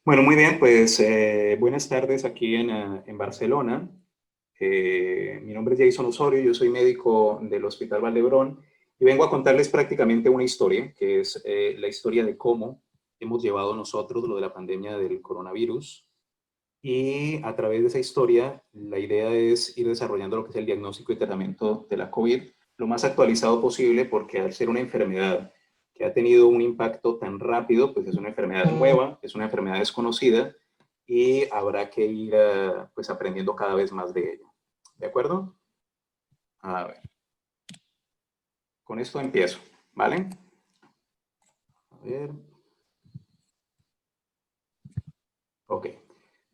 Bueno, muy bien, pues buenas tardes aquí en Barcelona. Mi nombre es Jason Osorio, yo soy médico del Hospital Valdebrón y vengo a contarles prácticamente una historia, que es la historia de cómo hemos llevado nosotros lo de la pandemia del coronavirus. Y a través de esa historia, la idea es ir desarrollando lo que es el diagnóstico y tratamiento de la COVID lo más actualizado posible, porque al ser una enfermedad que ha tenido un impacto tan rápido, pues es una enfermedad nueva, es una enfermedad desconocida y habrá que ir pues aprendiendo cada vez más de ella. ¿De acuerdo? A ver, con esto empiezo, ¿vale? A ver, ok.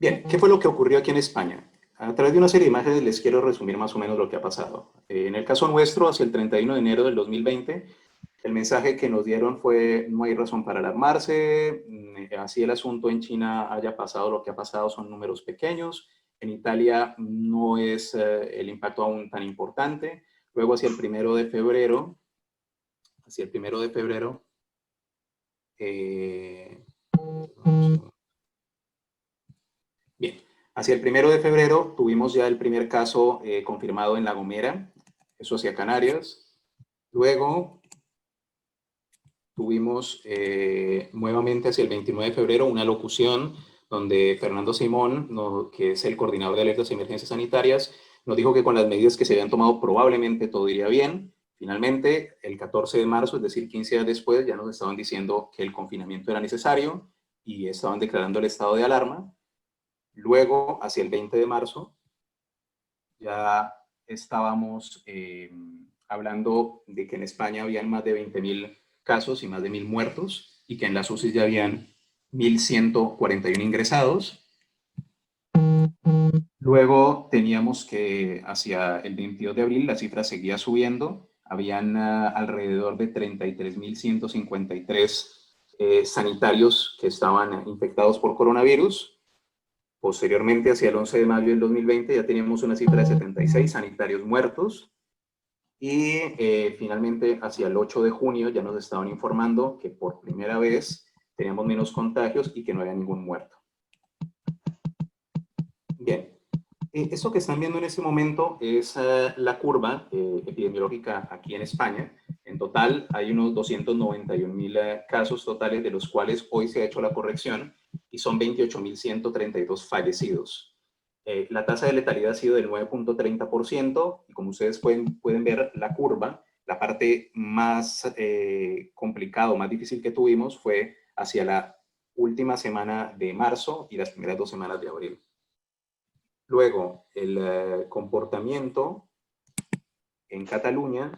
Bien, ¿qué fue lo que ocurrió aquí en España? A través de una serie de imágenes les quiero resumir más o menos lo que ha pasado. En el caso nuestro, hacia el 31 de enero del 2020, el mensaje que nos dieron fue: no hay razón para alarmarse, así el asunto en China haya pasado lo que ha pasado, son números pequeños, en Italia no es el impacto aún tan importante. Luego hacia el primero de febrero, eh, bien, hacia el primero de febrero tuvimos ya el primer caso confirmado en La Gomera, eso hacia Canarias. Luego tuvimos nuevamente hacia el 29 de febrero una locución donde Fernando Simón, no, que es el coordinador de alertas y emergencias sanitarias, nos dijo que con las medidas que se habían tomado probablemente todo iría bien. Finalmente, el 14 de marzo, es decir, 15 días después, ya nos estaban diciendo que el confinamiento era necesario y estaban declarando el estado de alarma. Luego, hacia el 20 de marzo, ya estábamos hablando de que en España habían más de 20.000 casos y más de 1.000 muertos y que en las UCIs ya habían 1.141 ingresados. Luego teníamos que hacia el 22 de abril la cifra seguía subiendo, habían alrededor de 33.153 sanitarios que estaban infectados por coronavirus. Posteriormente, hacia el 11 de mayo del 2020, ya teníamos una cifra de 76 sanitarios muertos. Y finalmente, hacia el 8 de junio, ya nos estaban informando que por primera vez teníamos menos contagios y que no había ningún muerto. Bien, esto que están viendo en este momento es la curva epidemiológica aquí en España. En total hay unos 291.000 casos totales, de los cuales hoy se ha hecho la corrección y son 28.132 fallecidos. La tasa de letalidad ha sido del 9.30% y como ustedes pueden ver la curva, la parte más complicada, más difícil que tuvimos fue hacia la última semana de marzo y las primeras 2 semanas de abril. Luego, el comportamiento en Cataluña,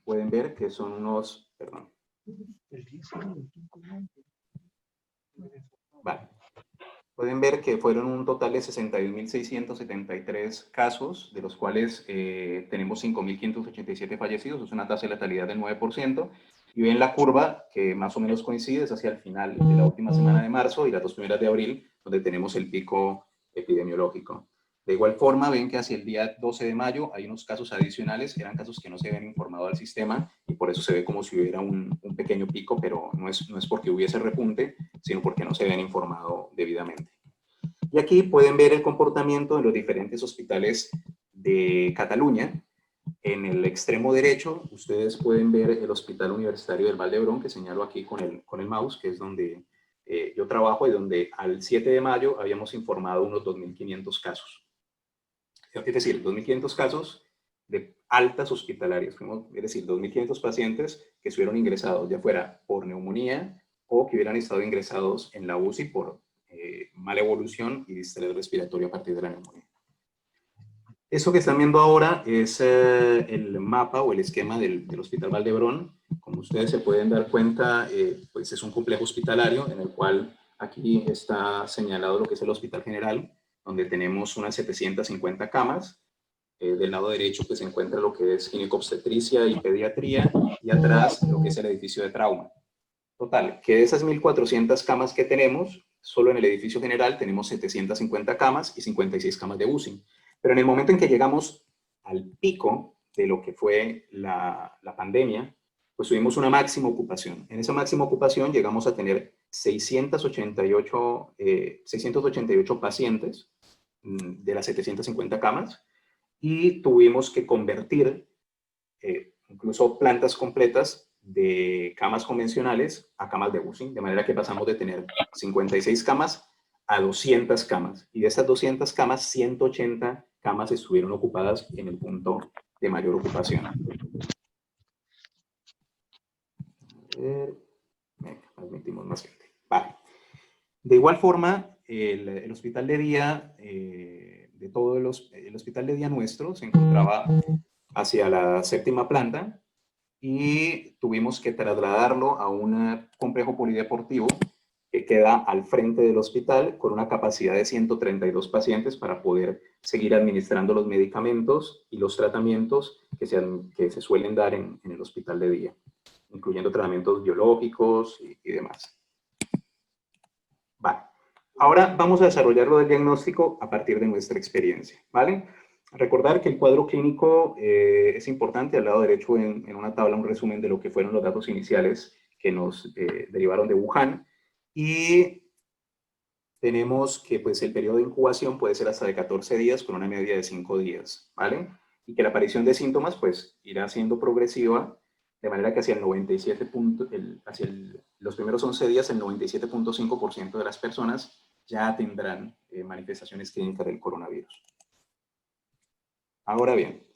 pueden ver que son unos, perdón, vale. Pueden ver que fueron un total de 61.673 casos, de los cuales tenemos 5.587 fallecidos, es una tasa de letalidad del 9%, y ven la curva que más o menos coincide, es hacia el final de la última semana de marzo y las 2 primeras de abril, donde tenemos el pico epidemiológico. De igual forma, ven que hacia el día 12 de mayo hay unos casos adicionales, eran casos que no se habían informado al sistema, y por eso se ve como si hubiera un pequeño pico, pero no es porque hubiese repunte, sino porque no se habían informado debidamente. Y aquí pueden ver el comportamiento de los diferentes hospitales de Cataluña. En el extremo derecho, ustedes pueden ver el Hospital Universitario del Vall d'Hebron, que señalo aquí con el mouse, que es donde yo trabajo y donde al 7 de mayo habíamos informado unos 2.500 casos. Es decir, 2.500 casos de altas hospitalarias, es decir, 2.500 pacientes que estuvieron ingresados, ya fuera por neumonía o que hubieran estado ingresados en la UCI por mala evolución y distrés respiratorio a partir de la neumonía. Eso que están viendo ahora es el mapa o el esquema del Hospital Vall d'Hebron. Como ustedes se pueden dar cuenta, pues es un complejo hospitalario en el cual aquí está señalado lo que es el Hospital General, donde tenemos unas 750 camas. Del lado derecho pues se encuentra lo que es ginecobstetricia y pediatría, y atrás lo que es el edificio de trauma. Total, que de esas 1.400 camas que tenemos, solo en el edificio general tenemos 750 camas y 56 camas de UCI. Pero en el momento en que llegamos al pico de lo que fue la pandemia, pues tuvimos una máxima ocupación. En esa máxima ocupación llegamos a tener 688 pacientes de las 750 camas y tuvimos que convertir incluso plantas completas de camas convencionales a camas de UCI, de manera que pasamos de tener 56 camas a 200 camas. Y de estas 200 camas, 180 camas estuvieron ocupadas en el punto de mayor ocupación. Admitimos más gente. Vale. De igual forma, el hospital de día el hospital de día nuestro se encontraba hacia la 7ª planta y tuvimos que trasladarlo a un complejo polideportivo que queda al frente del hospital con una capacidad de 132 pacientes para poder seguir administrando los medicamentos y los tratamientos que se suelen dar en el hospital de día, incluyendo tratamientos biológicos y demás. Vale. Ahora vamos a desarrollar lo del diagnóstico a partir de nuestra experiencia, ¿vale? Recordar que el cuadro clínico es importante. Al lado derecho en una tabla un resumen de lo que fueron los datos iniciales que nos derivaron de Wuhan. Y tenemos que pues, el periodo de incubación puede ser hasta de 14 días con una media de 5 días, ¿vale? Y que la aparición de síntomas pues irá siendo progresiva, de manera que hacia el 97 los primeros 11 días el 97.5% de las personas ya tendrán manifestaciones clínicas del coronavirus. Ahora bien,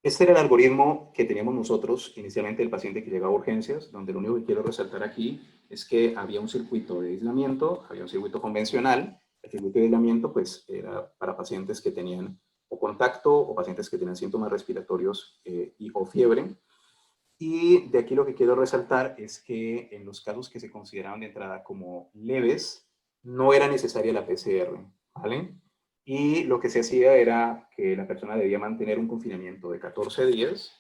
este era el algoritmo que teníamos nosotros inicialmente del paciente que llegaba a urgencias, donde lo único que quiero resaltar aquí es que había un circuito de aislamiento, había un circuito convencional. El circuito de aislamiento pues era para pacientes que tenían o contacto o pacientes que tenían síntomas respiratorios o fiebre. Y de aquí lo que quiero resaltar es que en los casos que se consideraban de entrada como leves, no era necesaria la PCR, ¿vale? Y lo que se hacía era que la persona debía mantener un confinamiento de 14 días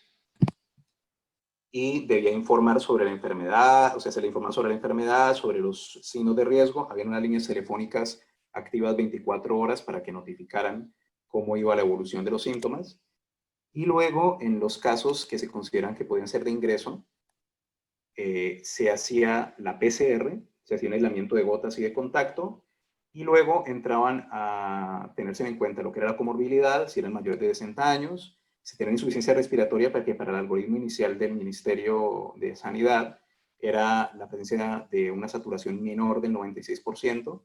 y debía informar sobre la enfermedad, o sea, se le informaba sobre la enfermedad, sobre los signos de riesgo. Había unas líneas telefónicas activas 24 horas para que notificaran cómo iba la evolución de los síntomas. Y luego, en los casos que se consideran que podían ser de ingreso, se hacía la PCR, se hacía un aislamiento de gotas y de contacto, y luego entraban a tenerse en cuenta lo que era la comorbilidad, si eran mayores de 60 años, si tenían insuficiencia respiratoria, porque para el algoritmo inicial del Ministerio de Sanidad era la presencia de una saturación menor del 96%,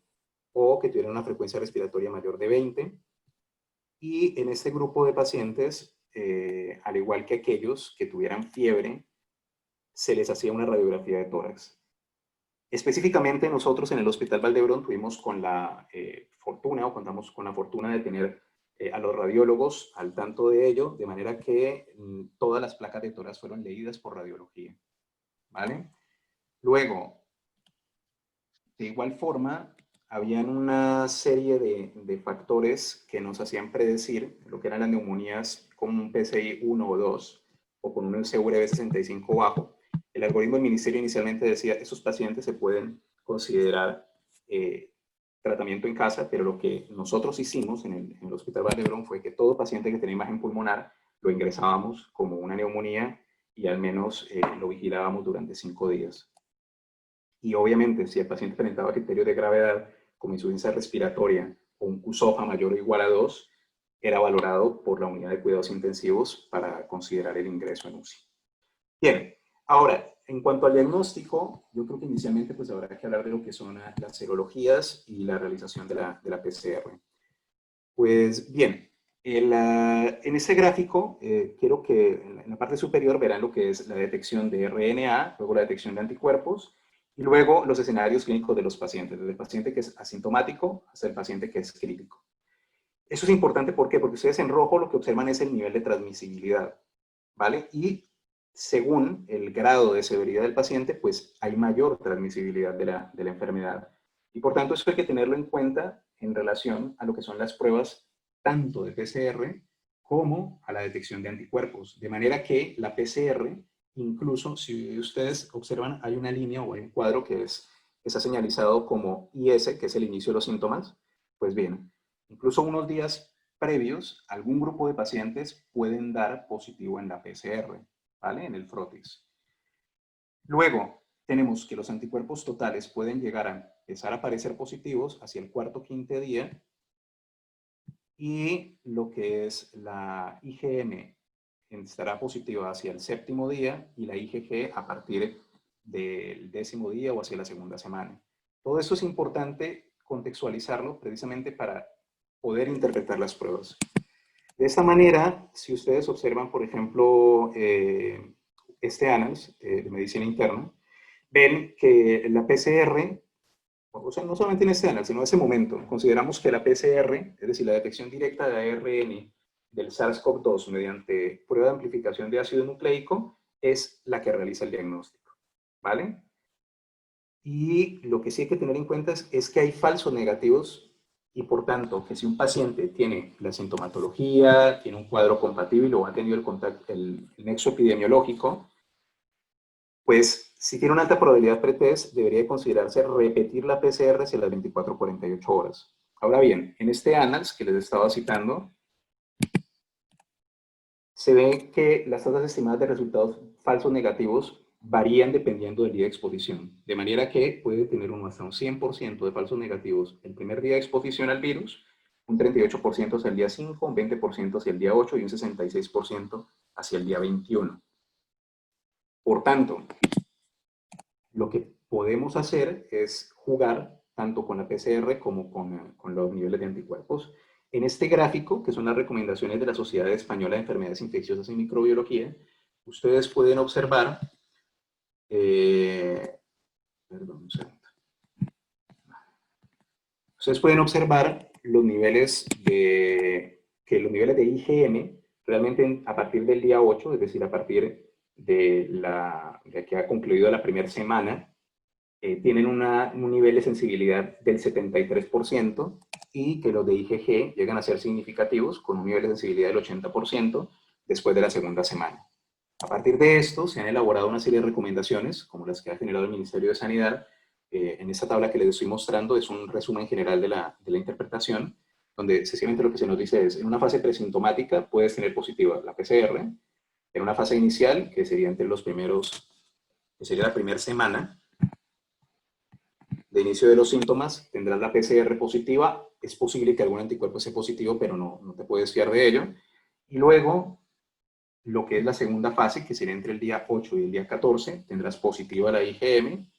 o que tuvieran una frecuencia respiratoria mayor de 20. Y en este grupo de pacientes, al igual que aquellos que tuvieran fiebre, se les hacía una radiografía de tórax. Específicamente nosotros en el Hospital Valdebrón tuvimos con la fortuna, o contamos con la fortuna de tener a los radiólogos al tanto de ello, de manera que todas las placas de tórax fueron leídas por radiología, ¿vale? Luego, de igual forma, habían una serie de factores que nos hacían predecir lo que eran las neumonías con un PCI 1 o 2 o con un CVB65 bajo. El algoritmo del ministerio inicialmente decía esos pacientes se pueden considerar tratamiento en casa, pero lo que nosotros hicimos en el Hospital Valdebrón fue que todo paciente que tenía imagen pulmonar lo ingresábamos como una neumonía y al menos lo vigilábamos durante 5 días. Y obviamente, si el paciente presentaba criterios de gravedad como insuficiencia respiratoria o un QSOFA mayor o igual a 2, era valorado por la unidad de cuidados intensivos para considerar el ingreso en UCI. Bien, ahora, en cuanto al diagnóstico, yo creo que inicialmente pues habrá que hablar de lo que son las serologías y la realización de la PCR. Pues bien, en este gráfico quiero que en la parte superior verán lo que es la detección de RNA, luego la detección de anticuerpos, y luego los escenarios clínicos de los pacientes, desde el paciente que es asintomático hasta el paciente que es crítico. Eso es importante, ¿por qué? Porque ustedes en rojo lo que observan es el nivel de transmisibilidad, ¿vale? Y según el grado de severidad del paciente, pues hay mayor transmisibilidad de la enfermedad. Y por tanto, eso hay que tenerlo en cuenta en relación a lo que son las pruebas tanto de PCR como a la detección de anticuerpos. De manera que la PCR, incluso si ustedes observan, hay una línea o hay un cuadro que está señalizado como IS, que es el inicio de los síntomas. Pues bien, incluso unos días previos, algún grupo de pacientes pueden dar positivo en la PCR, ¿vale? En el Frotis. Luego, tenemos que los anticuerpos totales pueden llegar a empezar a aparecer positivos hacia el cuarto o quinto día, y lo que es la IgM estará positiva hacia el séptimo día y la IgG a partir del décimo día o hacia la segunda semana. Todo esto es importante contextualizarlo precisamente para poder interpretar las pruebas. De esta manera, si ustedes observan, por ejemplo, este ANALS de medicina interna, ven que la PCR, o sea, no solamente en este ANALS, sino en ese momento, consideramos que la PCR, es decir, la detección directa de ARN del SARS-CoV-2 mediante prueba de amplificación de ácido nucleico, es la que realiza el diagnóstico, ¿vale? Y lo que sí hay que tener en cuenta es que hay falsos negativos, y por tanto, que si un paciente tiene la sintomatología, tiene un cuadro compatible o ha tenido el nexo epidemiológico, pues si tiene una alta probabilidad pretest, debería considerarse repetir la PCR hacia las 24 o 48 horas. Ahora bien, en este ANALS que les estaba citando, se ve que las tasas estimadas de resultados falsos negativos varían dependiendo del día de exposición, de manera que puede tener uno hasta un 100% de falsos negativos el primer día de exposición al virus, un 38% hacia el día 5, un 20% hacia el día 8 y un 66% hacia el día 21. Por tanto, lo que podemos hacer es jugar tanto con la PCR como con los niveles de anticuerpos. En este gráfico, que son las recomendaciones de la Sociedad Española de Enfermedades Infecciosas y Microbiología, ustedes pueden observar, perdón, un segundo. Ustedes pueden observar los niveles que los niveles de IgM realmente a partir del día 8, es decir, a partir de que ha concluido la primera semana, tienen un nivel de sensibilidad del 73% y que los de IgG llegan a ser significativos con un nivel de sensibilidad del 80% después de la segunda semana. A partir de esto se han elaborado una serie de recomendaciones, como las que ha generado el Ministerio de Sanidad. En esta tabla que les estoy mostrando es un resumen general de la interpretación, donde sencillamente lo que se nos dice es, en una fase presintomática puedes tener positiva la PCR, en una fase inicial, que sería entre los primeros, que sería la primera semana de inicio de los síntomas, tendrás la PCR positiva. Es posible que algún anticuerpo sea positivo, pero no te puedes fiar de ello. Y luego, lo que es la segunda fase, que sería entre el día 8 y el día 14, tendrás positiva la IgM.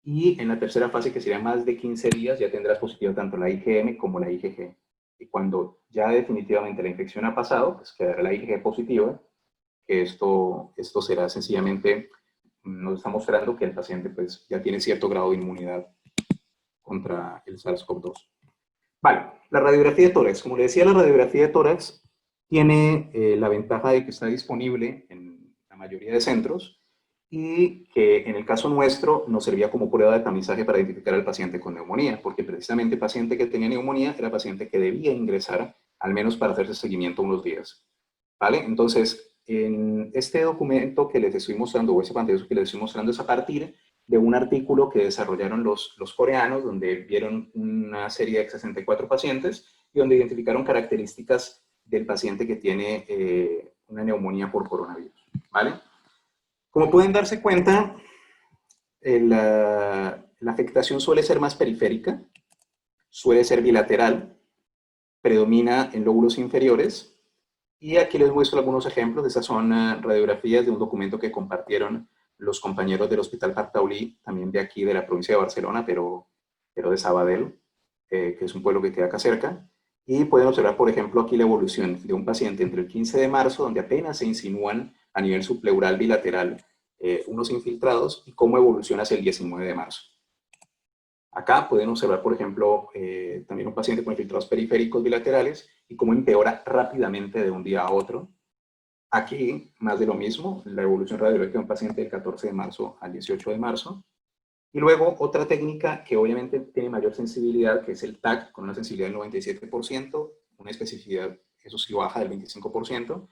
Y en la tercera fase, que sería más de 15 días, ya tendrás positiva tanto la IgM como la IgG. Y cuando ya definitivamente la infección ha pasado, pues quedará la IgG positiva, que esto será sencillamente, nos está mostrando que el paciente pues ya tiene cierto grado de inmunidad contra el SARS-CoV-2. Vale, la radiografía de tórax. Como le decía, la radiografía de tórax tiene la ventaja de que está disponible en la mayoría de centros y que en el caso nuestro nos servía como prueba de tamizaje para identificar al paciente con neumonía, porque precisamente el paciente que tenía neumonía era paciente que debía ingresar al menos para hacerse seguimiento unos días. ¿Vale? Entonces, en este documento que les estoy mostrando, o ese pantallazo que les estoy mostrando, es a partir de un artículo que desarrollaron los coreanos, donde vieron una serie de 64 pacientes y donde identificaron características del paciente que tiene una neumonía por coronavirus. ¿Vale? Como pueden darse cuenta, la afectación suele ser más periférica, suele ser bilateral, predomina en lóbulos inferiores. Y aquí les muestro algunos ejemplos. Estas son radiografías de un documento que compartieron los compañeros del Hospital Partaulí, también de aquí de la provincia de Barcelona, pero de Sabadell, que es un pueblo que queda acá cerca. Y pueden observar, por ejemplo, aquí la evolución de un paciente entre el 15 de marzo, donde apenas se insinúan a nivel subpleural bilateral unos infiltrados, y cómo evoluciona hacia el 19 de marzo. Acá pueden observar, por ejemplo, también un paciente con infiltrados periféricos bilaterales y cómo empeora rápidamente de un día a otro. Aquí, más de lo mismo, la evolución radiológica de un paciente del 14 de marzo al 18 de marzo. Y luego, otra técnica que obviamente tiene mayor sensibilidad, que es el TAC, con una sensibilidad del 97%, una especificidad, eso sí, baja del 25%,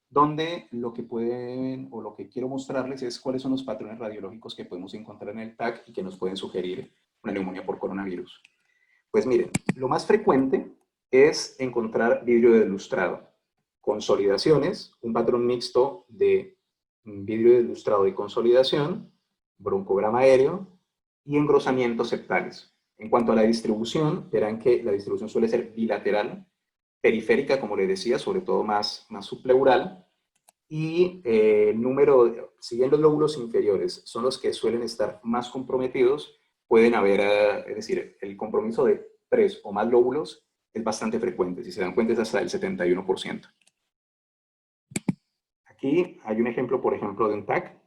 donde lo que pueden, o lo que quiero mostrarles es cuáles son los patrones radiológicos que podemos encontrar en el TAC y que nos pueden sugerir una neumonía por coronavirus. Pues miren, lo más frecuente es encontrar vidrio deslustrado, consolidaciones, un patrón mixto de vidrio deslustrado y consolidación, broncograma aéreo y engrosamientos septales. En cuanto a la distribución, verán que la distribución suele ser bilateral, periférica, como les decía, sobre todo más subpleural, y si bien los lóbulos inferiores son los que suelen estar más comprometidos, pueden haber, es decir, el compromiso de 3 o más lóbulos es bastante frecuente, si se dan cuenta es hasta el 71%. Aquí hay un ejemplo, por ejemplo, de un TAC,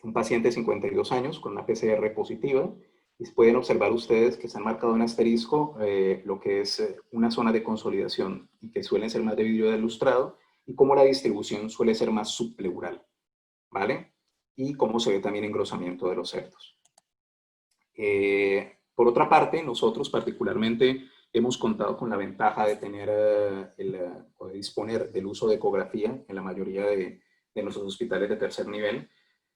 un paciente de 52 años con una PCR positiva, y pueden observar ustedes que se han marcado en asterisco lo que es una zona de consolidación y que suelen ser más de vidrio de lustrado, y cómo la distribución suele ser más subpleural, ¿vale? Y cómo se ve también engrosamiento de los septos. Por otra parte, nosotros particularmente hemos contado con la ventaja de tener o de disponer del uso de ecografía en la mayoría de nuestros hospitales de tercer nivel,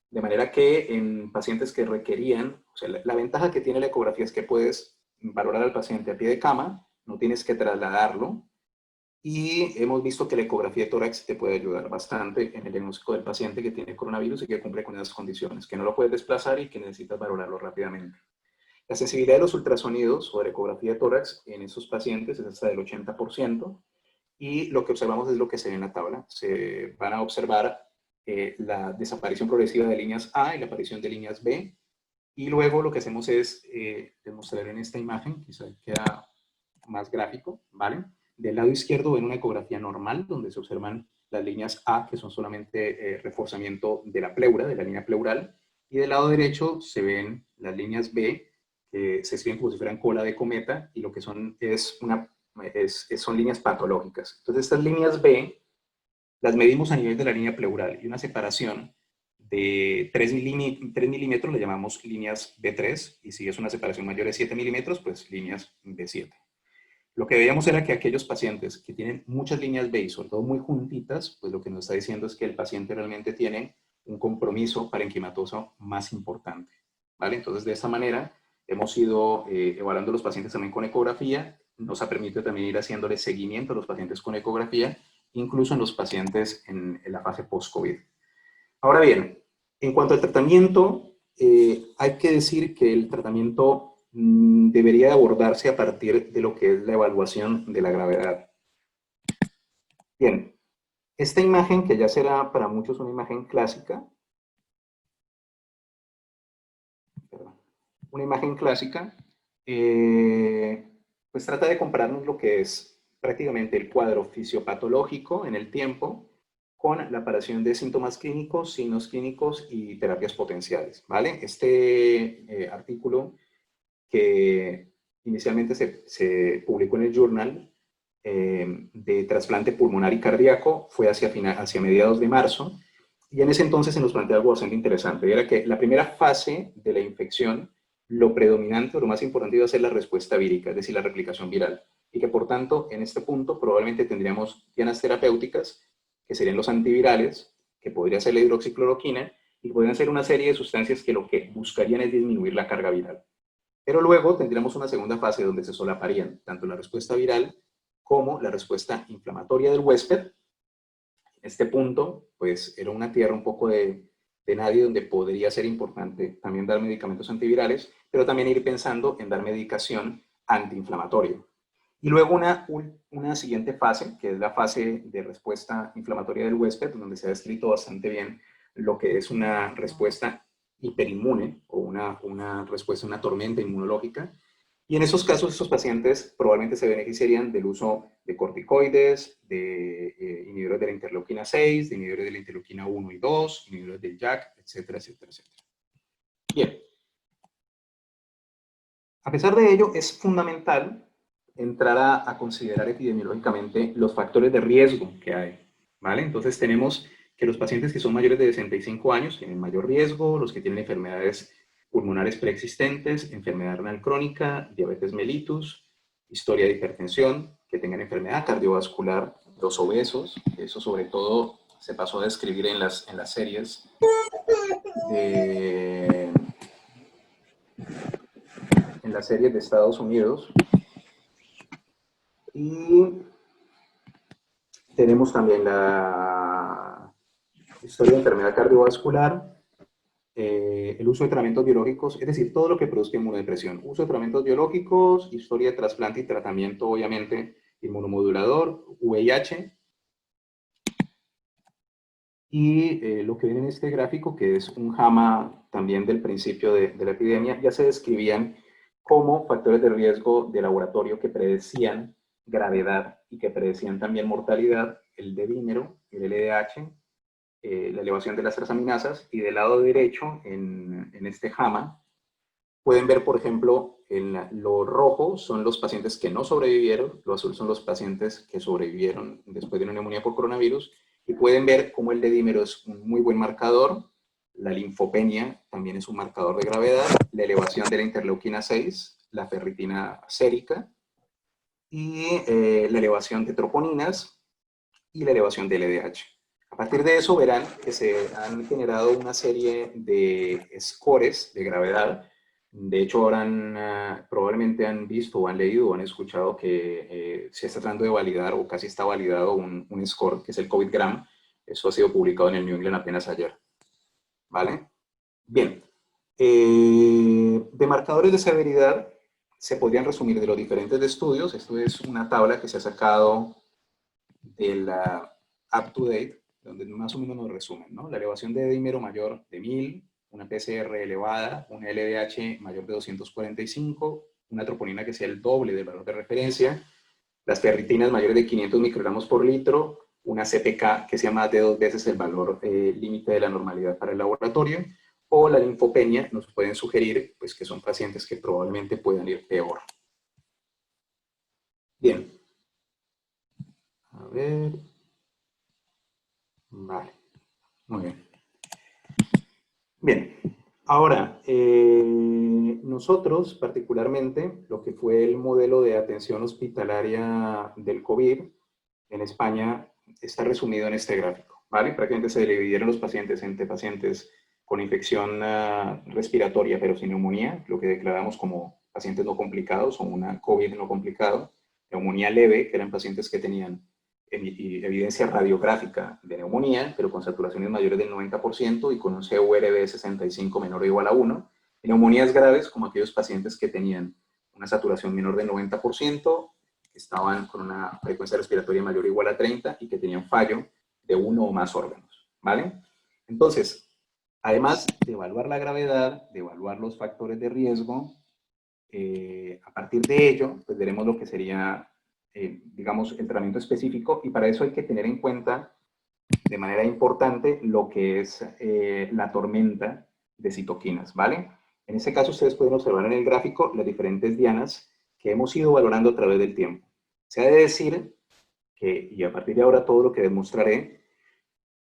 de manera que en pacientes que requerían, o sea, la ventaja que tiene la ecografía es que puedes valorar al paciente a pie de cama, no tienes que trasladarlo, y hemos visto que la ecografía de tórax te puede ayudar bastante en el diagnóstico del paciente que tiene coronavirus y que cumple con esas condiciones, que no lo puedes desplazar y que necesitas valorarlo rápidamente. La sensibilidad de los ultrasonidos o de la ecografía de tórax en esos pacientes es hasta del 80%, y lo que observamos es lo que se ve en la tabla. Se van a observar la desaparición progresiva de líneas A y la aparición de líneas B, y luego lo que hacemos es demostrar en esta imagen, quizá queda más gráfico, ¿vale? Del lado izquierdo ven una ecografía normal, donde se observan las líneas A, que son solamente reforzamiento de la pleura, de la línea pleural, y del lado derecho se ven las líneas B, que se escriben como si fueran cola de cometa, y lo que son son líneas patológicas. Entonces estas líneas B las medimos a nivel de la línea pleural, y una separación de 3 milímetros le llamamos líneas B3, y si es una separación mayor de 7 milímetros, pues líneas B7. Lo que veíamos era que aquellos pacientes que tienen muchas líneas B y sobre todo muy juntitas, pues lo que nos está diciendo es que el paciente realmente tiene un compromiso parenquimatoso más importante, ¿vale? Entonces, de esta manera, hemos ido evaluando a los pacientes también con ecografía, nos ha permitido también ir haciéndole seguimiento a los pacientes con ecografía, incluso en los pacientes en la fase post-COVID. Ahora bien, en cuanto al tratamiento, hay que decir que el tratamiento debería abordarse a partir de lo que es la evaluación de la gravedad. Bien, esta imagen, que ya será para muchos una imagen clásica, pues trata de compararnos lo que es prácticamente el cuadro fisiopatológico en el tiempo con la aparición de síntomas clínicos, signos clínicos y terapias potenciales, ¿vale? Este artículo, que inicialmente se publicó en el Journal de trasplante pulmonar y cardíaco, fue hacia mediados de marzo, y en ese entonces se nos plantea algo bastante interesante, era que la primera fase de la infección, lo predominante o lo más importante iba a ser la respuesta vírica, es decir, la replicación viral, y que por tanto en este punto probablemente tendríamos dianas terapéuticas, que serían los antivirales, que podría ser la hidroxicloroquina, y podrían ser una serie de sustancias que lo que buscarían es disminuir la carga viral. Pero luego tendríamos una segunda fase donde se solaparían tanto la respuesta viral como la respuesta inflamatoria del huésped. En este punto, pues era una tierra un poco de nadie, donde podría ser importante también dar medicamentos antivirales, pero también ir pensando en dar medicación antiinflamatoria. Y luego una siguiente fase, que es la fase de respuesta inflamatoria del huésped, donde se ha descrito bastante bien lo que es una respuesta hiperinmune o una respuesta a una tormenta inmunológica. Y en esos casos, estos pacientes probablemente se beneficiarían del uso de corticoides, de inhibidores de la interleuquina 6, de inhibidores de la interleuquina 1 y 2, inhibidores del JAK, etcétera, etcétera, etcétera. Bien. A pesar de ello, es fundamental entrar a considerar epidemiológicamente los factores de riesgo que hay, ¿vale? Entonces tenemos que los pacientes que son mayores de 65 años tienen mayor riesgo, los que tienen enfermedades pulmonares preexistentes, enfermedad renal crónica, diabetes mellitus, historia de hipertensión, que tengan enfermedad cardiovascular, los obesos, eso sobre todo se pasó a describir en las series de Estados Unidos. Y tenemos también la historia de enfermedad cardiovascular, el uso de tratamientos biológicos, es decir, todo lo que produzca inmunodepresión. Uso de tratamientos biológicos, historia de trasplante y tratamiento, obviamente, inmunomodulador, VIH. Y lo que viene en este gráfico, que es un JAMA también del principio de la epidemia, ya se describían como factores de riesgo de laboratorio que predecían gravedad y que predecían también mortalidad, el D-dímero, el LDH, la elevación de las transaminasas, y del lado derecho, en este JAMA, pueden ver, por ejemplo, lo rojo son los pacientes que no sobrevivieron, lo azul son los pacientes que sobrevivieron después de una neumonía por coronavirus, y pueden ver cómo el D-dímero es un muy buen marcador, la linfopenia también es un marcador de gravedad, la elevación de la interleuquina 6, la ferritina sérica, y la elevación de troponinas y la elevación del LDH. A partir de eso verán que se han generado una serie de scores de gravedad. De hecho, ahora probablemente han visto o han leído o han escuchado que se está tratando de validar o casi está validado un score que es el COVID-GRAM. Eso ha sido publicado en el New England apenas ayer. ¿Vale? Bien. De marcadores de severidad se podrían resumir de los diferentes estudios. Esto es una tabla que se ha sacado de la UpToDate, donde más o menos nos resumen, ¿no? La elevación de dímero mayor de 1000, una PCR elevada, un LDH mayor de 245, una troponina que sea el doble del valor de referencia, las ferritinas mayores de 500 microgramos por litro, una CPK que sea más de 2 veces el valor límite de la normalidad para el laboratorio, o la linfopenia nos pueden sugerir pues, que son pacientes que probablemente puedan ir peor. Bien. A ver. Vale. Muy bien. Bien, ahora, nosotros particularmente, lo que fue el modelo de atención hospitalaria del COVID en España está resumido en este gráfico, ¿vale? Prácticamente se dividieron los pacientes entre pacientes con infección respiratoria pero sin neumonía, lo que declaramos como pacientes no complicados o una COVID no complicado, neumonía leve, que eran pacientes que tenían evidencia radiográfica de neumonía, pero con saturaciones mayores del 90% y con un CURB 65 menor o igual a 1. Y neumonías graves, como aquellos pacientes que tenían una saturación menor del 90%, que estaban con una frecuencia respiratoria mayor o igual a 30 y que tenían fallo de uno o más órganos, ¿vale? Entonces, además de evaluar la gravedad, de evaluar los factores de riesgo, a partir de ello, pues veremos lo que sería digamos, el tratamiento específico, y para eso hay que tener en cuenta de manera importante lo que es la tormenta de citoquinas, ¿vale? En este caso ustedes pueden observar en el gráfico las diferentes dianas que hemos ido valorando a través del tiempo. Se ha de decir que, y a partir de ahora todo lo que demostraré,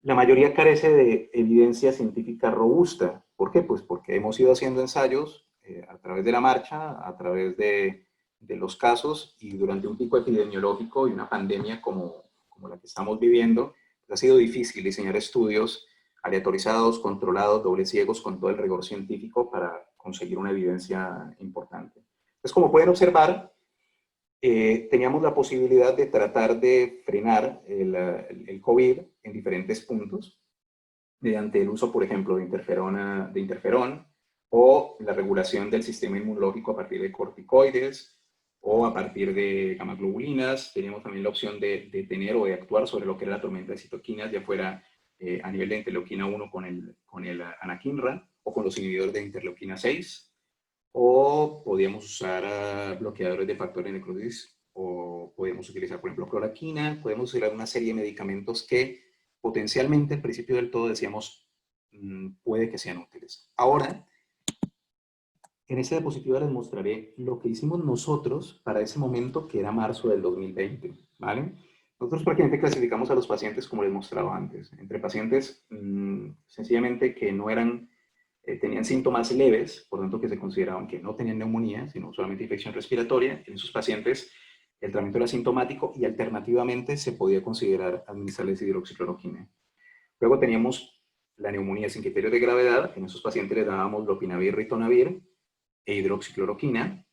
la mayoría carece de evidencia científica robusta. ¿Por qué? Pues porque hemos ido haciendo ensayos a través de la marcha, a través de los casos, y durante un pico epidemiológico y una pandemia como la que estamos viviendo, pues ha sido difícil diseñar estudios aleatorizados, controlados, dobles ciegos, con todo el rigor científico para conseguir una evidencia importante. Entonces, como pueden observar, teníamos la posibilidad de tratar de frenar el COVID en diferentes puntos mediante el uso, por ejemplo, de interferón o la regulación del sistema inmunológico a partir de corticoides o a partir de gamaglobulinas. Teníamos también la opción de tener o de actuar sobre lo que era la tormenta de citoquinas, ya fuera a nivel de interleuquina 1 con el anakinra o con los inhibidores de interleuquina 6, o podíamos usar bloqueadores de factores de necrosis, o podemos utilizar, por ejemplo, cloroquina. Podemos utilizar una serie de medicamentos que potencialmente al principio del todo decíamos puede que sean útiles. Ahora, en esta diapositiva les mostraré lo que hicimos nosotros para ese momento, que era marzo del 2020, ¿vale? Nosotros prácticamente clasificamos a los pacientes como les mostraba antes, entre pacientes sencillamente que no eran tenían síntomas leves, por tanto que se consideraban que no tenían neumonía, sino solamente infección respiratoria. En esos pacientes el tratamiento era sintomático y alternativamente se podía considerar administrarles hidroxicloroquina. Luego teníamos la neumonía sin criterio de gravedad. En esos pacientes les dábamos lopinavir, ritonavir e hidroxicloroquina.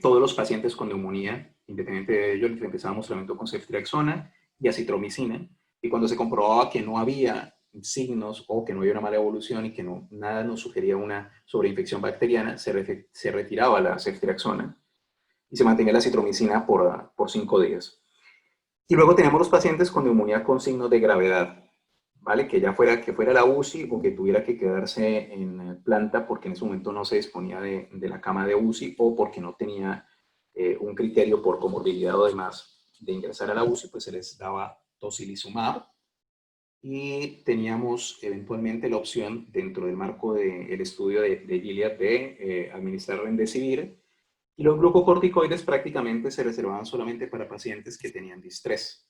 Todos los pacientes con neumonía, independiente de ello, les empezábamos tratamiento con ceftriaxona y acitromicina. Y cuando se comprobaba que no había signos o que no había una mala evolución y que no, nada nos sugería una sobreinfección bacteriana, se retiraba la ceftriaxona y se mantenía la citromicina por 5 días. Y luego teníamos los pacientes con neumonía con signos de gravedad, ¿vale? Que fuera la UCI o que tuviera que quedarse en planta porque en ese momento no se disponía de la cama de UCI o porque no tenía un criterio por comorbilidad o demás de ingresar a la UCI, pues se les daba tocilizumab y teníamos eventualmente la opción dentro del marco del estudio de Gilead de administrar remdesivir, y los glucocorticoides prácticamente se reservaban solamente para pacientes que tenían distrés.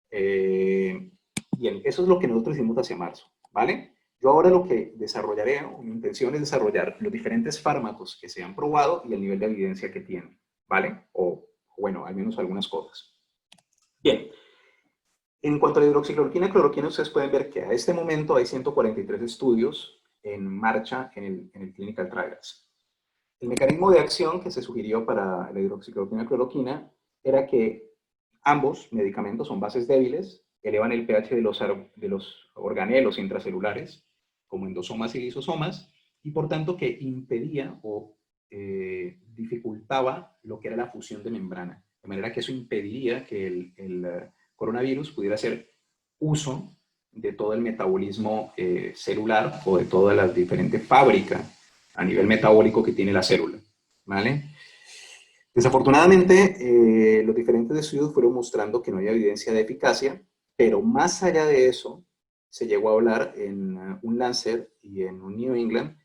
Bien, eso es lo que nosotros hicimos hacia marzo, ¿vale? Yo ahora lo que desarrollaré, o mi intención es desarrollar los diferentes fármacos que se han probado y el nivel de evidencia que tienen, ¿vale? O bueno, al menos algunas cosas. Bien, en cuanto a la hidroxicloroquina y cloroquina, ustedes pueden ver que a este momento hay 143 estudios en marcha en el Clinical Trials. El mecanismo de acción que se sugirió para la hidroxicloroquina y cloroquina era que ambos medicamentos son bases débiles, elevan el pH de los organelos intracelulares, como endosomas y lisosomas, y por tanto que impedía o dificultaba lo que era la fusión de membrana. De manera que eso impediría que el coronavirus pudiera hacer uso de todo el metabolismo celular o de toda la diferente fábrica a nivel metabólico que tiene la célula, ¿vale? Desafortunadamente, los diferentes estudios fueron mostrando que no había evidencia de eficacia, pero más allá de eso, se llegó a hablar en un Lancet y en un New England,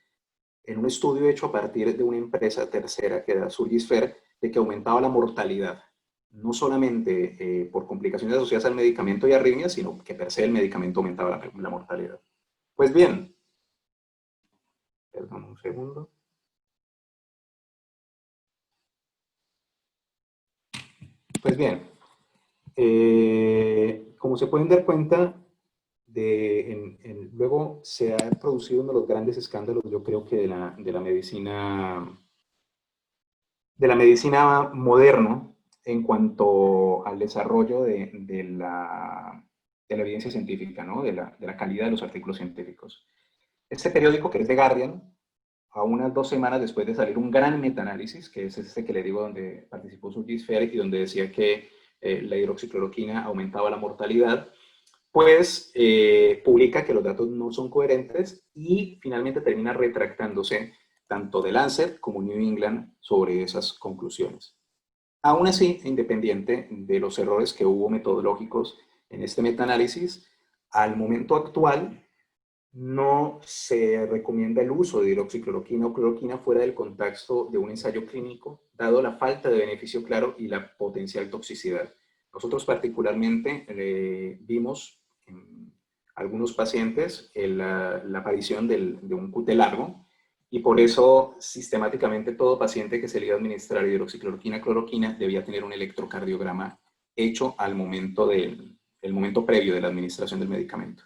en un estudio hecho a partir de una empresa tercera que era Surgisphere, de que aumentaba la mortalidad, no solamente por complicaciones asociadas al medicamento y arritmias, sino que per se el medicamento aumentaba la mortalidad. Pues bien, perdón un segundo. Pues bien, como se pueden dar cuenta, luego se ha producido uno de los grandes escándalos, yo creo que de la medicina moderna en cuanto al desarrollo de la evidencia científica, ¿no? De la calidad de los artículos científicos. Este periódico, que es The Guardian, a unas 2 semanas después de salir un gran metaanálisis, que es este que le digo donde participó Surgisphere y donde decía que la hidroxicloroquina aumentaba la mortalidad, pues publica que los datos no son coherentes y finalmente termina retractándose tanto de Lancet como New England sobre esas conclusiones. Aún así, independiente de los errores que hubo metodológicos en este metaanálisis, al momento actual no se recomienda el uso de hidroxicloroquina o cloroquina fuera del contexto de un ensayo clínico, dado la falta de beneficio claro y la potencial toxicidad. Nosotros particularmente vimos en algunos pacientes la aparición de un QT largo, y por eso sistemáticamente todo paciente que se le iba a administrar hidroxicloroquina, cloroquina, debía tener un electrocardiograma hecho al momento el momento previo de la administración del medicamento.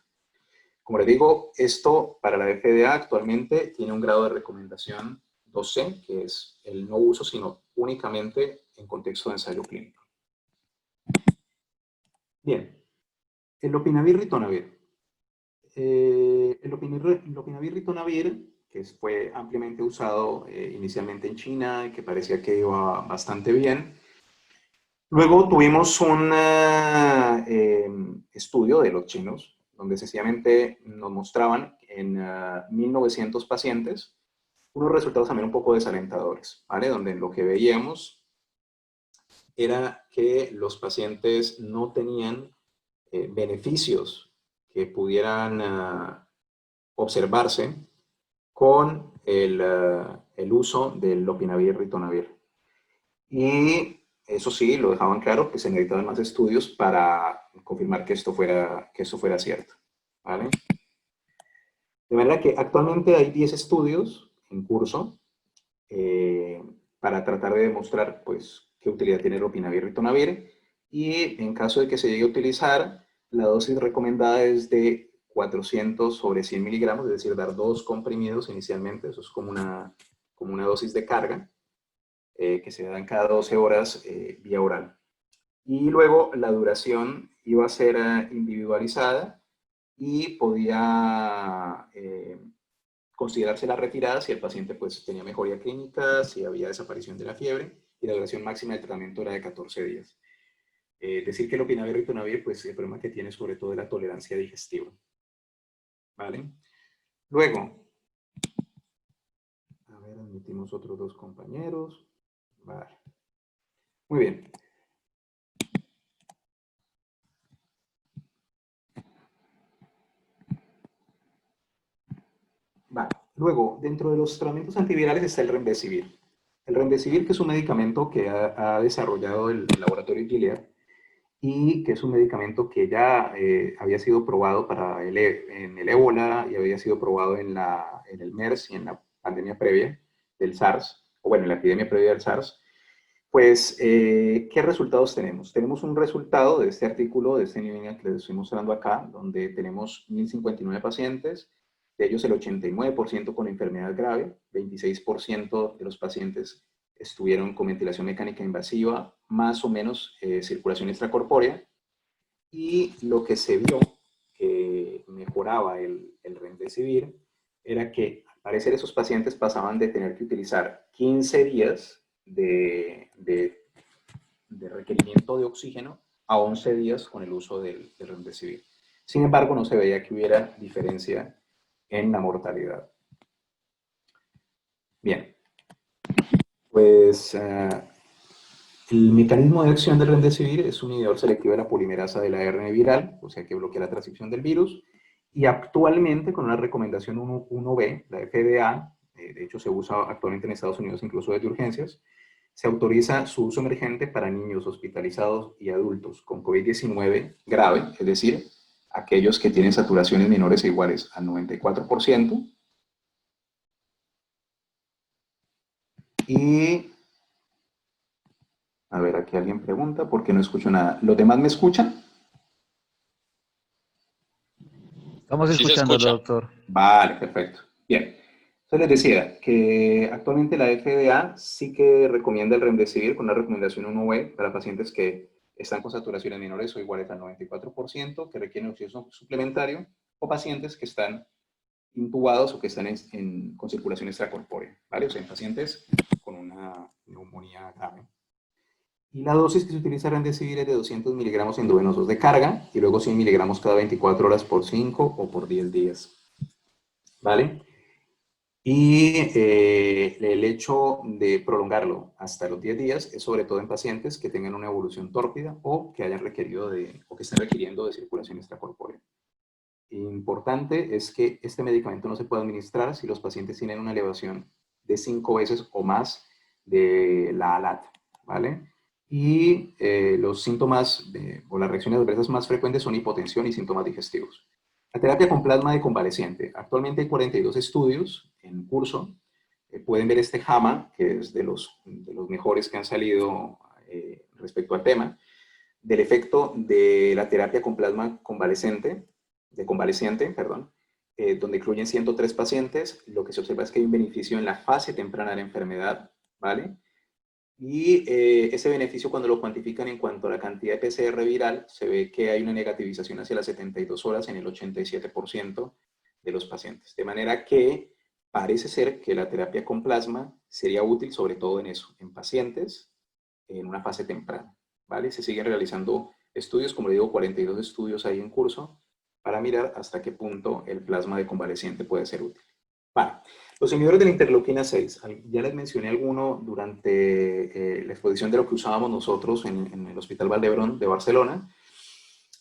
Como les digo, esto para la FDA actualmente tiene un grado de recomendación 2C, que es el no uso, sino únicamente en contexto de ensayo clínico. Bien, el lopinavir-ritonavir. El lopinavir-ritonavir, que fue ampliamente usado inicialmente en China y que parecía que iba bastante bien. Luego tuvimos un estudio de los chinos, donde sencillamente nos mostraban en 1900 pacientes unos resultados también un poco desalentadores, ¿vale? Donde lo que veíamos era que los pacientes no tenían beneficios que pudieran observarse con el uso del lopinavir-ritonavir. Y eso sí, lo dejaban claro, que se necesitaban más estudios para confirmar que esto fuera cierto, ¿vale? De manera que actualmente hay 10 estudios en curso para tratar de demostrar, pues, qué utilidad tiene el lopinavir-ritonavir, y en caso de que se llegue a utilizar, la dosis recomendada es de 400 sobre 100 miligramos, es decir, dar 2 comprimidos inicialmente, eso es como una dosis de carga, que se dan cada 12 horas vía oral. Y luego la duración iba a ser individualizada y podía considerarse la retirada si el paciente pues, tenía mejoría clínica, si había desaparición de la fiebre, y la duración máxima del tratamiento era de 14 días. Decir que el opinavir y ritonavir, pues el problema que tiene sobre todo es la tolerancia digestiva. ¿Vale? Luego, a ver, admitimos otros dos compañeros. Vale. Muy bien. Vale. Luego, dentro de los tratamientos antivirales está el remdesivir. El remdesivir, que es un medicamento que ha desarrollado el laboratorio Gilead y que es un medicamento que ya había sido probado en el ébola y había sido probado en el MERS y en la pandemia previa del SARS, o bueno, en la epidemia previa del SARS. Pues, ¿qué resultados tenemos? Tenemos un resultado de este artículo, de este línea que les estoy mostrando acá, donde tenemos 1.059 pacientes, de ellos el 89% con enfermedad grave, 26% de los pacientes estuvieron con ventilación mecánica invasiva, más o menos circulación extracorpórea, y lo que se vio que mejoraba el remdesivir era que al parecer esos pacientes pasaban de tener que utilizar 15 días de requerimiento de oxígeno a 11 días con el uso del remdesivir. Sin embargo, no se veía que hubiera diferencia en la mortalidad. Bien, pues el mecanismo de acción del remdesivir es un inhibidor selectivo de la polimerasa del ARN viral, o sea que bloquea la transcripción del virus, y actualmente con una recomendación 1B, la FDA, de hecho se usa actualmente en Estados Unidos incluso desde urgencias, se autoriza su uso emergente para niños hospitalizados y adultos con COVID-19 grave, es decir, aquellos que tienen saturaciones menores o iguales al 94%, y a ver, aquí alguien pregunta, ¿por qué no escucho nada? ¿Los demás me escuchan? Estamos Sí se escuchándolo, escucha. doctor. Vale, perfecto. Bien. Entonces les decía que actualmente la FDA sí que recomienda el remdesivir con una recomendación 1B para pacientes que están con saturaciones menores o iguales al 94%, que requieren oxígeno suplementario, o pacientes que están intubados o que están con circulación extracorpórea, ¿vale? O sea, en pacientes con una neumonía grave. Y la dosis que se utiliza remdesivir es de 200 miligramos endovenosos de carga y luego 100 miligramos cada 24 horas por 5 o por 10 días, ¿vale? Y el hecho de prolongarlo hasta los 10 días es sobre todo en pacientes que tengan una evolución tórpida o que hayan requerido o que estén requiriendo de circulación extracorpórea. Importante es que este medicamento no se puede administrar si los pacientes tienen una elevación de 5 veces o más de la ALAT, ¿vale? Y los síntomas o las reacciones adversas más frecuentes son hipotensión y síntomas digestivos. La terapia con plasma de convaleciente. Actualmente hay 42 estudios en curso. Pueden ver este JAMA, que es de los mejores que han salido respecto al tema, del efecto de la terapia con plasma convaleciente, perdón, donde incluyen 103 pacientes. Lo que se observa es que hay un beneficio en la fase temprana de la enfermedad, ¿vale? Y ese beneficio, cuando lo cuantifican en cuanto a la cantidad de PCR viral, se ve que hay una negativización hacia las 72 horas en el 87% de los pacientes. De manera que parece ser que la terapia con plasma sería útil sobre todo en eso, en pacientes en una fase temprana, ¿vale? Se siguen realizando estudios, como le digo, 42 estudios ahí en curso, para mirar hasta qué punto el plasma de convaleciente puede ser útil. Vale. Los inhibidores de la interleuquina 6, ya les mencioné alguno durante la exposición de lo que usábamos nosotros en el Hospital Valdebrón de Barcelona.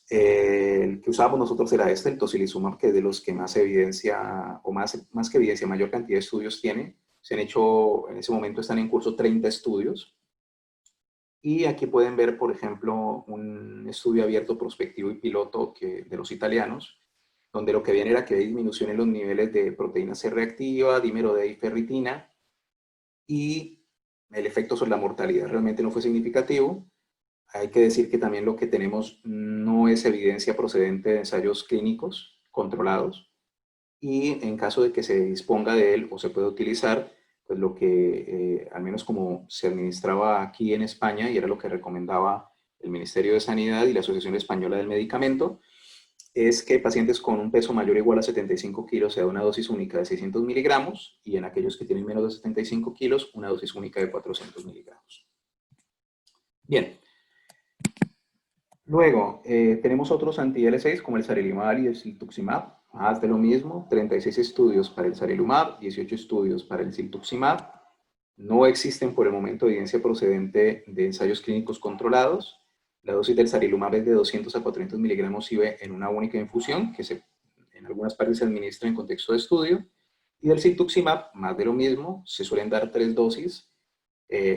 El que usábamos nosotros era el tocilizumab, que es de los que más evidencia, o más que evidencia, mayor cantidad de estudios tiene. Se han hecho, en ese momento están en curso 30 estudios. Y aquí pueden ver, por ejemplo, un estudio abierto, prospectivo y piloto de los italianos, donde lo que viene era que hay disminución en los niveles de proteína C reactiva, dímero D y ferritina, y el efecto sobre la mortalidad realmente no fue significativo. Hay que decir que también lo que tenemos no es evidencia procedente de ensayos clínicos controlados, y en caso de que se disponga de él o se pueda utilizar, pues lo que, al menos como se administraba aquí en España, y era lo que recomendaba el Ministerio de Sanidad y la Asociación Española del Medicamento, es que pacientes con un peso mayor o igual a 75 kilos se da una dosis única de 600 miligramos y en aquellos que tienen menos de 75 kilos una dosis única de 400 miligramos. Bien. Luego, tenemos otros anti-IL-6 como el sarilumab y el ciltuximab. Más de lo mismo, 36 estudios para el sarilumab, 18 estudios para el ciltuximab. No existen por el momento evidencia procedente de ensayos clínicos controlados. La dosis del sarilumab es de 200 a 400 miligramos IV en una única infusión, que en algunas partes se administra en contexto de estudio. Y del ciltuximab, más de lo mismo, se suelen dar 3 dosis.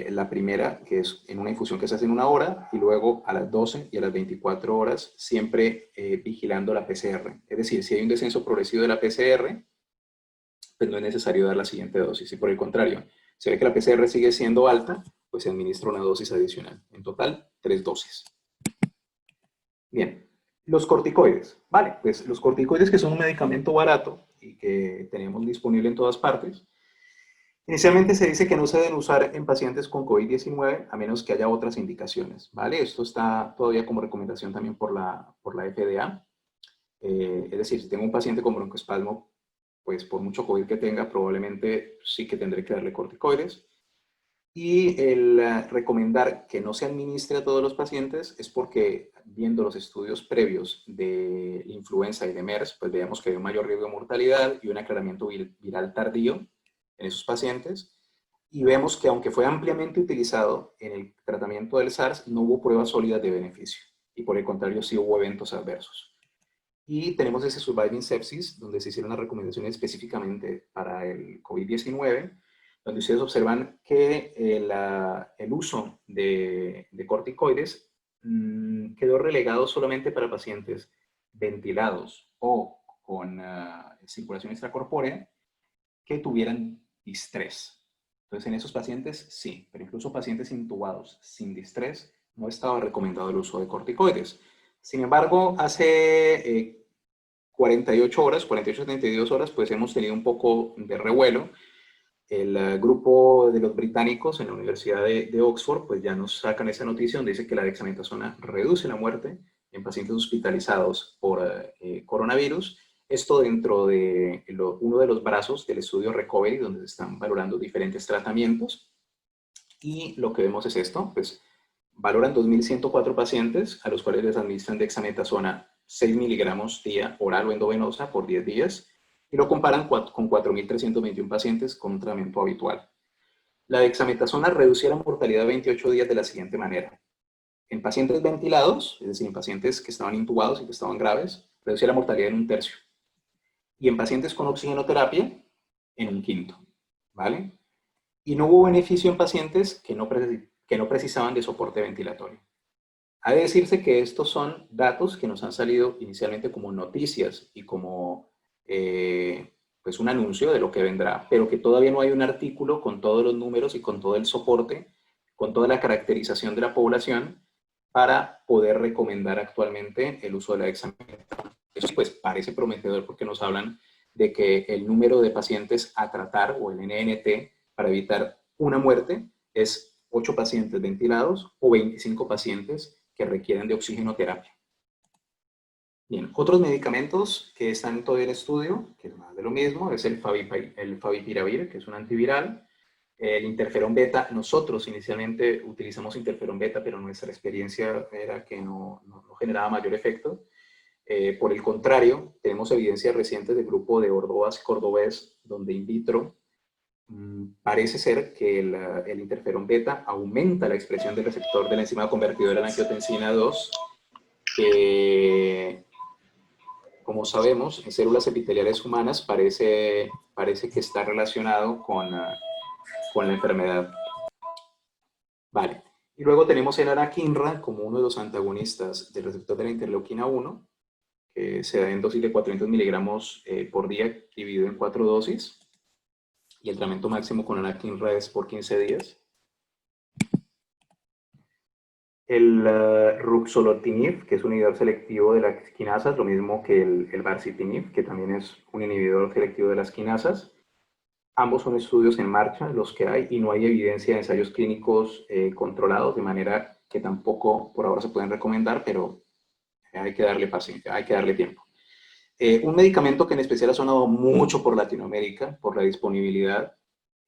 La primera, que es en una infusión que se hace en 1 hora, y luego a las 12 y a las 24 horas, siempre vigilando la PCR. Es decir, si hay un descenso progresivo de la PCR, pues no es necesario dar la siguiente dosis. Y por el contrario, si ve que la PCR sigue siendo alta, pues se administra una dosis adicional. En total, 3 dosis. Bien, los corticoides. Vale, pues los corticoides, que son un medicamento barato y que tenemos disponible en todas partes. Inicialmente se dice que no se deben usar en pacientes con COVID-19 a menos que haya otras indicaciones, ¿vale? Esto está todavía como recomendación también por la FDA. Es decir, si tengo un paciente con broncoespasmo, pues por mucho COVID que tenga, probablemente sí que tendré que darle corticoides. Y el recomendar que no se administre a todos los pacientes es porque, viendo los estudios previos de influenza y de MERS, pues veamos que hay un mayor riesgo de mortalidad y un aclaramiento viral tardío en esos pacientes, y vemos que aunque fue ampliamente utilizado en el tratamiento del SARS, no hubo pruebas sólidas de beneficio, y por el contrario sí hubo eventos adversos. Y tenemos ese Surviving Sepsis, donde se hicieron las recomendaciones específicamente para el COVID-19, donde ustedes observan que el uso de corticoides quedó relegado solamente para pacientes ventilados o con circulación extracorpórea que tuvieran distrés. Entonces, en esos pacientes sí, pero incluso pacientes intubados sin distrés no estaba recomendado el uso de corticoides. Sin embargo, hace 48 horas, 48 a 72 horas, pues hemos tenido un poco de revuelo. El grupo de los británicos en la Universidad de Oxford, pues ya nos sacan esa noticia donde dice que la dexametasona reduce la muerte en pacientes hospitalizados por coronavirus. Esto dentro de uno de los brazos del estudio Recovery, donde se están valorando diferentes tratamientos. Y lo que vemos es esto, pues valoran 2.104 pacientes a los cuales les administran dexametasona 6 miligramos día oral o endovenosa por 10 días y lo comparan con 4.321 pacientes con un tratamiento habitual. La dexametasona reducía la mortalidad a 28 días de la siguiente manera. En pacientes ventilados, es decir, en pacientes que estaban intubados y que estaban graves, reducía la mortalidad en 1/3. Y en pacientes con oxigenoterapia, en 1/5. ¿Vale? Y no hubo beneficio en pacientes que no precisaban de soporte ventilatorio. Ha de decirse que estos son datos que nos han salido inicialmente como noticias y como pues un anuncio de lo que vendrá, pero que todavía no hay un artículo con todos los números y con todo el soporte, con toda la caracterización de la población para poder recomendar actualmente el uso de la dexametasona. Eso pues parece prometedor porque nos hablan de que el número de pacientes a tratar o el NNT para evitar una muerte es 8 pacientes ventilados o 25 pacientes que requieren de oxigenoterapia. Bien, otros medicamentos que están todavía en estudio, que es más de lo mismo, es el favipiravir, que es un antiviral. El interferón beta, nosotros inicialmente utilizamos interferón beta, pero nuestra experiencia era que no generaba mayor efecto. Por el contrario, tenemos evidencias recientes del grupo de Ordovás y Cordovés, donde in vitro parece ser que el interferón beta aumenta la expresión del receptor de la enzima convertidora de la angiotensina 2, que, como sabemos, en células epiteliales humanas parece que está relacionado con la enfermedad. Vale. Y luego tenemos el anakinra como uno de los antagonistas del receptor de la interleuquina 1, que se da en dosis de 400 miligramos por día, dividido en 4 dosis. Y el tratamiento máximo con anakinra es por 15 días. El ruxolitinib, que es un inhibidor selectivo de las quinasas, lo mismo que el baricitinib, que también es un inhibidor selectivo de las quinasas. Ambos son estudios en marcha, los que hay, y no hay evidencia de ensayos clínicos controlados, de manera que tampoco por ahora se pueden recomendar, pero hay que darle paciencia, hay que darle tiempo. Un medicamento que en especial ha sonado mucho por Latinoamérica, por la disponibilidad,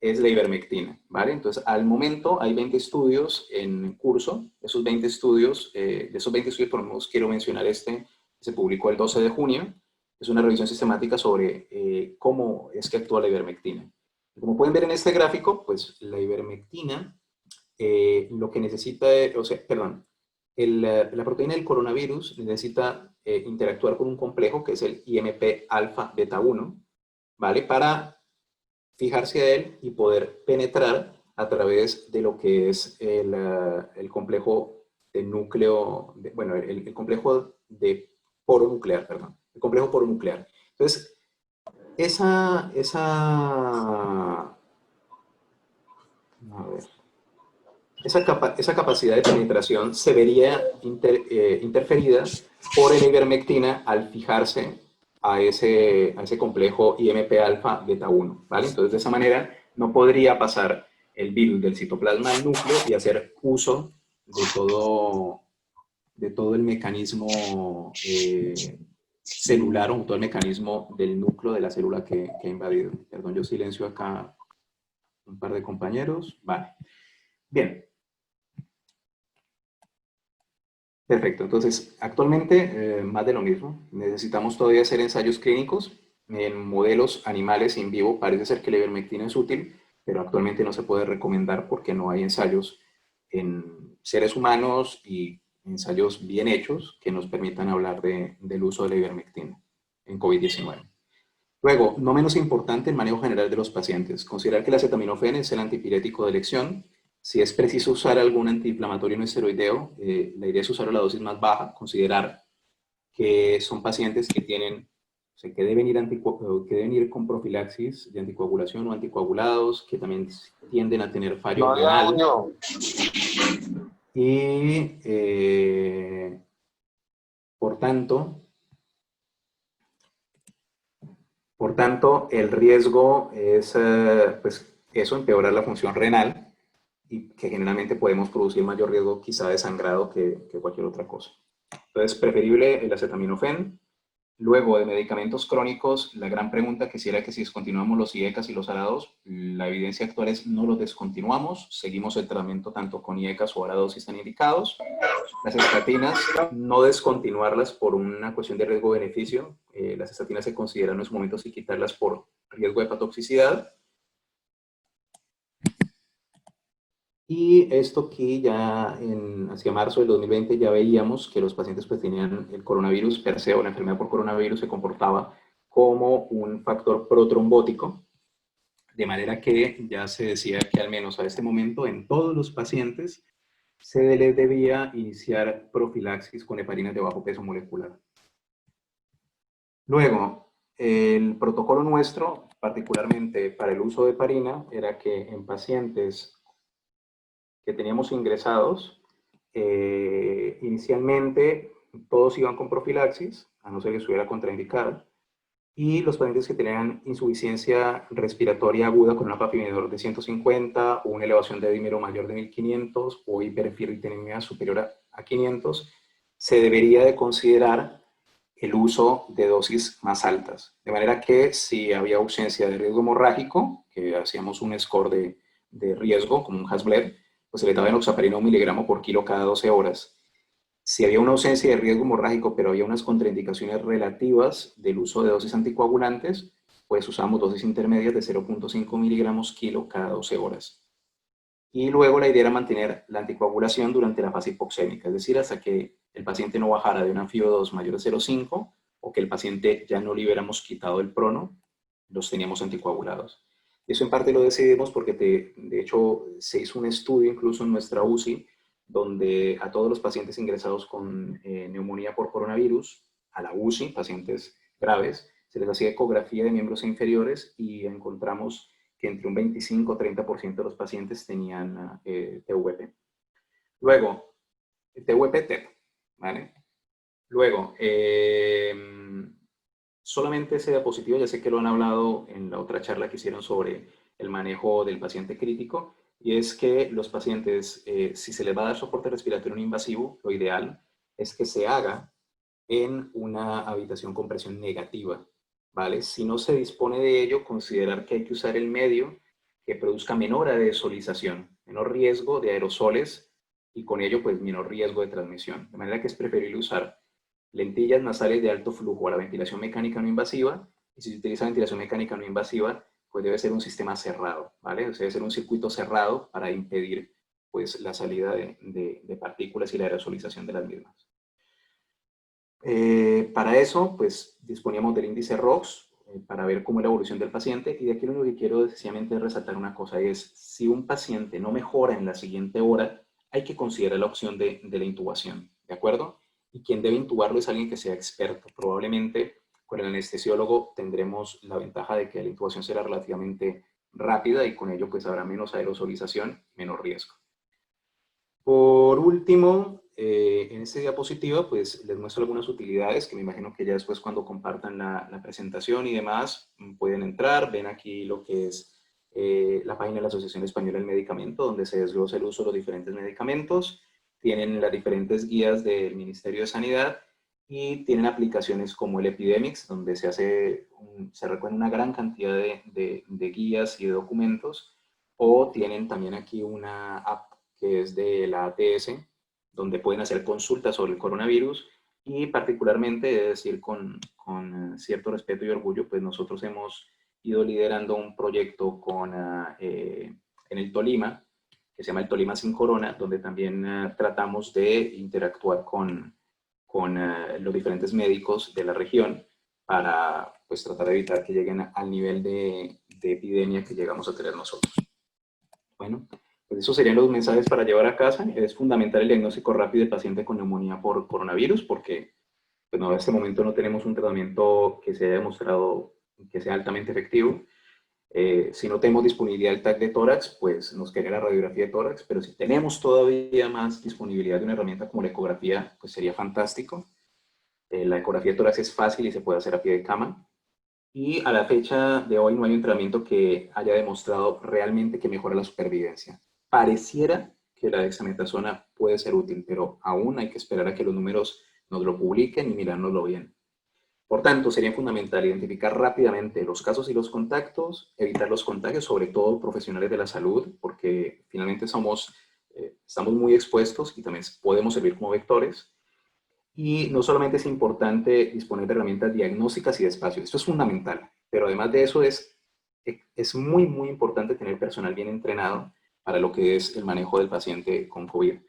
es la ivermectina, ¿vale? Entonces, al momento hay 20 estudios en curso. Esos 20 estudios, de esos 20 estudios, por lo menos quiero mencionar este, que se publicó el 12 de junio. Es una revisión sistemática sobre cómo es que actúa la ivermectina. Como pueden ver en este gráfico, pues la ivermectina lo que necesita, o sea, perdón, la proteína del coronavirus necesita interactuar con un complejo que es el IMP alfa beta 1, ¿vale? Para fijarse a él y poder penetrar a través de lo que es el complejo de núcleo, bueno, el complejo de poro nuclear, perdón, el complejo poro nuclear. Entonces, a ver, esa capacidad de penetración se vería interferida por la ivermectina al fijarse a ese complejo IMP alfa beta 1, ¿vale? Entonces, de esa manera, no podría pasar el virus del citoplasma al núcleo y hacer uso de todo el mecanismo celular o todo el mecanismo del núcleo de la célula que ha invadido. Perdón, yo silencio acá un par de compañeros. Vale. Bien. Perfecto, entonces actualmente más de lo mismo. Necesitamos todavía hacer ensayos clínicos en modelos animales in vivo. Parece ser que la ivermectina es útil, pero actualmente no se puede recomendar porque no hay ensayos en seres humanos y ensayos bien hechos que nos permitan hablar del uso de la ivermectina en COVID-19. Luego, no menos importante, el manejo general de los pacientes. Considerar que el acetaminofén es el antipirético de elección. Si es preciso usar algún antiinflamatorio no esteroideo, la idea es usar la dosis más baja. Considerar que son pacientes que tienen, o sea, que deben ir con profilaxis de anticoagulación o anticoagulados, que también tienden a tener fallo renal. Y, por tanto, el riesgo es, pues, eso, empeorar la función renal y que generalmente podemos producir mayor riesgo quizá de sangrado que cualquier otra cosa. Entonces, preferible el acetaminofén. Luego, de medicamentos crónicos, la gran pregunta que si era que si descontinuamos los IECAS y los arados, la evidencia actual es no los descontinuamos, seguimos el tratamiento tanto con IECAS o arados si están indicados. Las estatinas, no descontinuarlas por una cuestión de riesgo-beneficio. Las estatinas se consideran en los momentos y quitarlas por riesgo de hepatotoxicidad. Y esto que ya hacia marzo del 2020 ya veíamos que los pacientes pues tenían el coronavirus per se o la enfermedad por coronavirus se comportaba como un factor protrombótico, de manera que ya se decía que al menos a este momento en todos los pacientes se les debía iniciar profilaxis con heparinas de bajo peso molecular. Luego, el protocolo nuestro, particularmente para el uso de heparina, era que en pacientes que teníamos ingresados, inicialmente todos iban con profilaxis, a no ser que estuviera contraindicada, y los pacientes que tenían insuficiencia respiratoria aguda con un APAP inhibidor de 150 o una elevación de dímero mayor de 1500 o hiperferritinemia superior a 500, se debería de considerar el uso de dosis más altas. De manera que si había ausencia de riesgo hemorrágico, que hacíamos un score de riesgo, como un Hasbled, pues se le daba enoxaparina 1 miligramo por kilo cada 12 horas. Si había una ausencia de riesgo hemorrágico, pero había unas contraindicaciones relativas del uso de dosis anticoagulantes, pues usamos dosis intermedias de 0.5 miligramos kilo cada 12 horas. Y luego la idea era mantener la anticoagulación durante la fase hipoxémica, es decir, hasta que el paciente no bajara de una FIO2 mayor de 0.5 o que el paciente ya no le hubiéramos quitado el prono, los teníamos anticoagulados. Eso en parte lo decidimos porque de hecho se hizo un estudio incluso en nuestra UCI donde a todos los pacientes ingresados con neumonía por coronavirus, a la UCI, pacientes graves, se les hacía ecografía de miembros inferiores y encontramos que entre un 25 o 30% de los pacientes tenían TVP. Luego, TVP-TEP, ¿vale? Luego, solamente ese diapositivo, ya sé que lo han hablado en la otra charla que hicieron sobre el manejo del paciente crítico, y es que los pacientes, si se les va a dar soporte respiratorio no invasivo, lo ideal es que se haga en una habitación con presión negativa, ¿vale? Si no se dispone de ello, considerar que hay que usar el medio que produzca menor aerosolización, menor riesgo de aerosoles y con ello pues menor riesgo de transmisión. De manera que es preferible usar lentillas nasales de alto flujo a la ventilación mecánica no invasiva, y si se utiliza ventilación mecánica no invasiva, pues debe ser un sistema cerrado, ¿vale? O sea, debe ser un circuito cerrado para impedir pues la salida de partículas y la aerosolización de las mismas. Para eso, pues disponíamos del índice ROX para ver cómo es la evolución del paciente, y de aquí lo único que quiero sencillamente resaltar una cosa es, si un paciente no mejora en la siguiente hora, hay que considerar la opción de la intubación, ¿de acuerdo? Y quien debe intubarlo es alguien que sea experto. Probablemente con el anestesiólogo tendremos la ventaja de que la intubación será relativamente rápida y con ello pues habrá menos aerosolización, menos riesgo. Por último, en esta diapositiva, pues les muestro algunas utilidades que me imagino que ya después cuando compartan la presentación y demás pueden entrar. Ven aquí lo que es la página de la Asociación Española del Medicamento, donde se desglosa el uso de los diferentes medicamentos. Tienen las diferentes guías del Ministerio de Sanidad y tienen aplicaciones como el Epidemics, donde se recogen una gran cantidad de guías y de documentos. O tienen también aquí una app que es de la ATS, donde pueden hacer consultas sobre el coronavirus, y particularmente, es decir, con cierto respeto y orgullo, pues nosotros hemos ido liderando un proyecto en el Tolima, que se llama el Tolima sin Corona, donde también tratamos de interactuar con los diferentes médicos de la región para pues, tratar de evitar que lleguen al nivel de epidemia que llegamos a tener nosotros. Bueno, pues esos serían los mensajes para llevar a casa. Es fundamental el diagnóstico rápido del paciente con neumonía por coronavirus, porque pues, no, en este momento no tenemos un tratamiento que se haya demostrado que sea altamente efectivo. Si no tenemos disponibilidad del TAC de tórax, pues nos quedaría la radiografía de tórax, pero si tenemos todavía más disponibilidad de una herramienta como la ecografía, pues sería fantástico. La ecografía de tórax es fácil y se puede hacer a pie de cama. Y a la fecha de hoy no hay un entrenamiento que haya demostrado realmente que mejora la supervivencia. Pareciera que la dexametasona puede ser útil, pero aún hay que esperar a que los números nos lo publiquen y mirárnoslo bien. Por tanto, sería fundamental identificar rápidamente los casos y los contactos, evitar los contagios, sobre todo profesionales de la salud, porque finalmente estamos muy expuestos y también podemos servir como vectores. Y no solamente es importante disponer de herramientas diagnósticas y de espacio, esto es fundamental, pero además de eso es muy, muy importante tener personal bien entrenado para lo que es el manejo del paciente con COVID.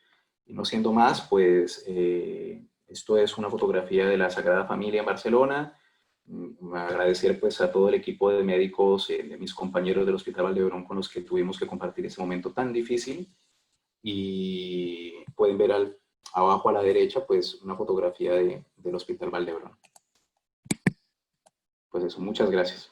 Y no siendo más, pues esto es una fotografía de la Sagrada Familia en Barcelona. Agradecer pues a todo el equipo de médicos, de mis compañeros del Hospital Valdebrón con los que tuvimos que compartir ese momento tan difícil. Y pueden ver abajo a la derecha pues una fotografía del Hospital Valdebrón. Pues eso, muchas gracias.